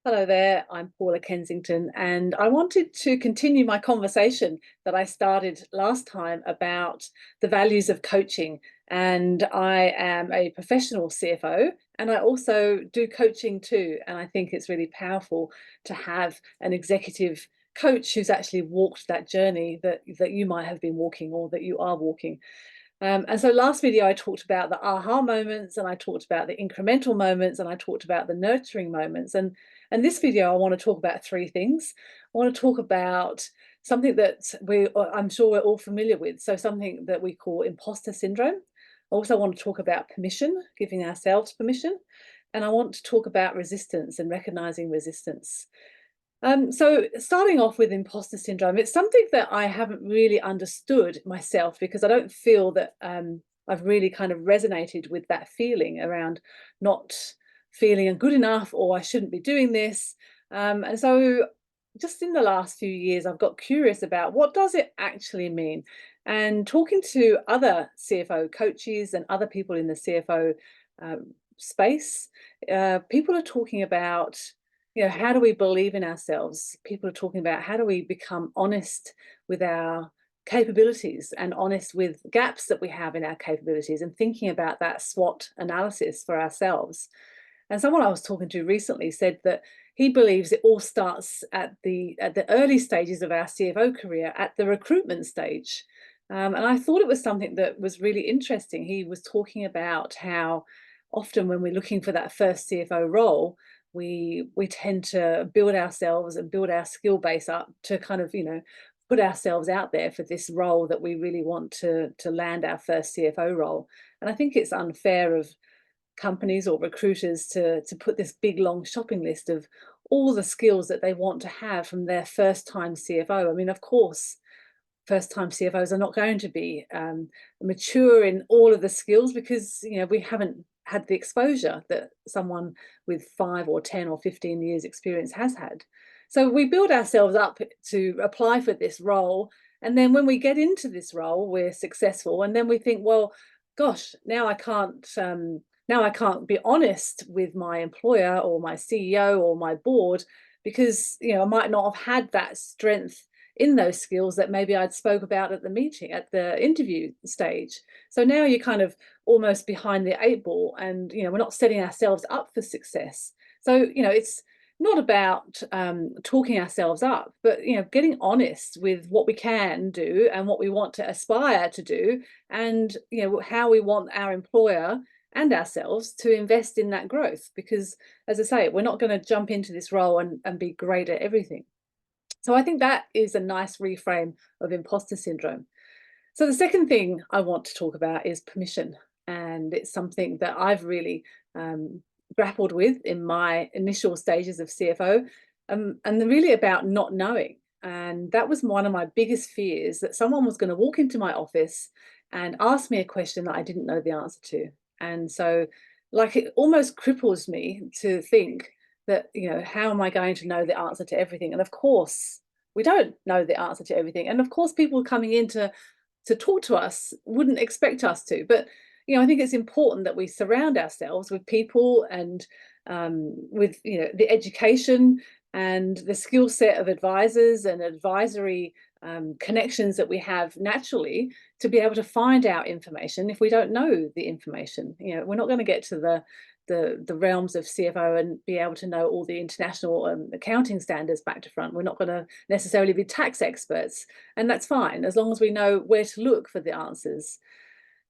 Hello there, I'm Paula Kensington, and I wanted to continue my conversation that I started last time about the values of coaching. And I am a professional CFO, and I also do coaching too. And I think it's really powerful to have an executive coach who's actually walked that journey that you might have been walking or that you are walking. And so last video, I talked about the aha moments and I talked about the incremental moments and I talked about the nurturing moments. And this video, I want to talk about three things. I want to talk about something that I'm sure we're all familiar with. So something that we call imposter syndrome. I also want to talk about permission, giving ourselves permission. And I want to talk about resistance and recognizing resistance. So starting off with imposter syndrome, it's something that I haven't really understood myself because I don't feel that I've really kind of resonated with that feeling around not feeling good enough or I shouldn't be doing this. And so just in the last few years, I've got curious about what does it actually mean? And talking to other CFO coaches and other people in the CFO space, people are talking about how do we believe in ourselves? People are talking about how do we become honest with our capabilities and honest with gaps that we have in our capabilities and thinking about that SWOT analysis for ourselves. And someone I was talking to recently said that he believes it all starts at the early stages of our CFO career, at the recruitment stage. And I thought it was something that was really interesting. He was talking about how often when we're looking for that first CFO role, we tend to build ourselves and build our skill base up to kind of put ourselves out there for this role that we really want to land our first CFO role. And I think it's unfair of companies or recruiters to put this big long shopping list of all the skills that they want to have from their first time CFO. I mean, of course, first time CFOs are not going to be mature in all of the skills because we haven't had the exposure that someone with 5 or 10 or 15 years experience has had. So we build ourselves up to apply for this role, and then when we get into this role we're successful, and then we think, well, gosh, now I can't be honest with my employer or my CEO or my board because I might not have had that strength in those skills that maybe I'd spoke about at the meeting, at the interview stage. So now you're kind of almost behind the 8 ball, and we're not setting ourselves up for success. So it's not about talking ourselves up, but getting honest with what we can do and what we want to aspire to do, and how we want our employer and ourselves to invest in that growth. Because as I say, we're not going to jump into this role and be great at everything. So I think that is a nice reframe of imposter syndrome. So the second thing I want to talk about is permission. And it's something that I've really grappled with in my initial stages of CFO, and really about not knowing. And that was one of my biggest fears, that someone was going to walk into my office and ask me a question that I didn't know the answer to. And so it almost cripples me to think that, how am I going to know the answer to everything? And of course, we don't know the answer to everything. And of course, people coming in to talk to us wouldn't expect us to. But, I think it's important that we surround ourselves with people and with, the education and the skill set of advisors and advisory connections that we have naturally to be able to find out information if we don't know the information. We're not going to get to the realms of CFO and be able to know all the international accounting standards back to front. We're not going to necessarily be tax experts, and that's fine as long as we know where to look for the answers.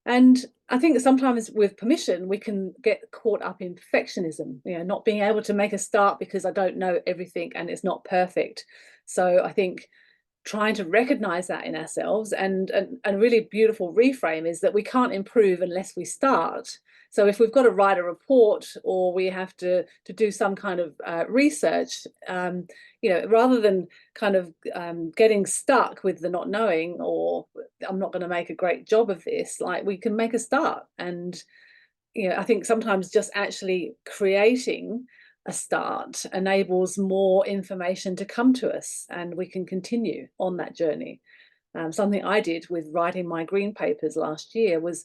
And I think sometimes with permission, we can get caught up in perfectionism, not being able to make a start because I don't know everything and it's not perfect. So I think trying to recognize that in ourselves, and a really beautiful reframe is that we can't improve unless we start. So if we've got to write a report or we have to do some kind of research, rather than kind of getting stuck with the not knowing, or I'm not going to make a great job of this, we can make a start. And I think sometimes just actually creating a start enables more information to come to us, and we can continue on that journey. Something I did with writing my green papers last year was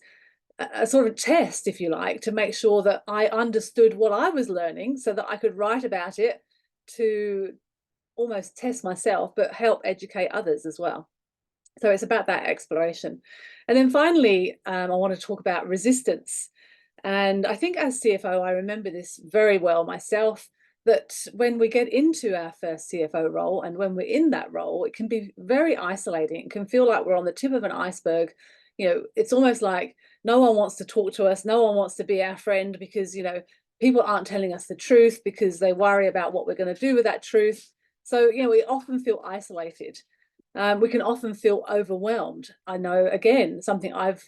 a sort of test, if you like, to make sure that I understood what I was learning so that I could write about it to almost test myself, but help educate others as well. So it's about that exploration. And then finally, I want to talk about resistance. And I think as CFO, I remember this very well myself, that when we get into our first CFO role and when we're in that role, it can be very isolating. It can feel like we're on the tip of an iceberg. It's almost like no one wants to talk to us. No one wants to be our friend because, people aren't telling us the truth because they worry about what we're going to do with that truth. So, we often feel isolated. We can often feel overwhelmed. I know, again, something I've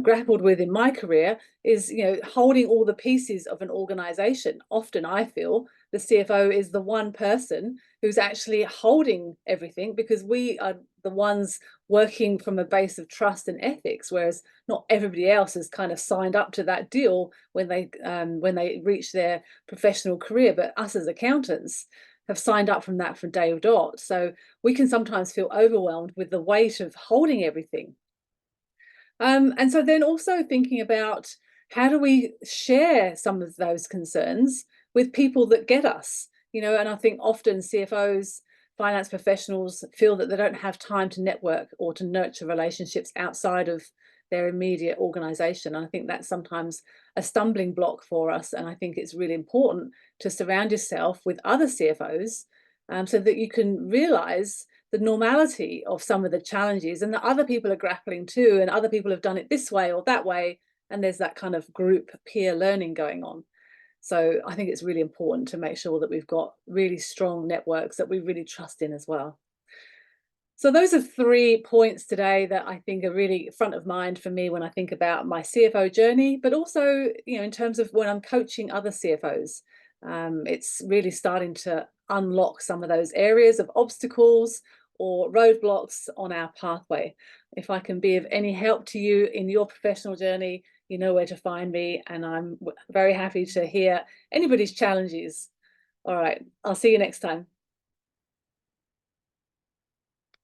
grappled with in my career is, holding all the pieces of an organization. Often I feel the CFO is the one person who's actually holding everything because we are the ones working from a base of trust and ethics, whereas not everybody else has kind of signed up to that deal when they reach their professional career. But us as accountants have signed up from that from day dot. So we can sometimes feel overwhelmed with the weight of holding everything. And so then also thinking about how do we share some of those concerns with people that get us, and I think often CFOs, finance professionals feel that they don't have time to network or to nurture relationships outside of their immediate organization. And I think that's sometimes a stumbling block for us. And I think it's really important to surround yourself with other CFOs so that you can realize the normality of some of the challenges and that other people are grappling too, and other people have done it this way or that way, and there's that kind of group peer learning going on. So I think it's really important to make sure that we've got really strong networks that we really trust in as well. So those are 3 points today that I think are really front of mind for me when I think about my CFO journey, but also, in terms of when I'm coaching other CFOs. It's really starting to unlock some of those areas of obstacles or roadblocks on our pathway. If I can be of any help to you in your professional journey, you know where to find me, and I'm very happy to hear anybody's challenges. All right, I'll see you next time.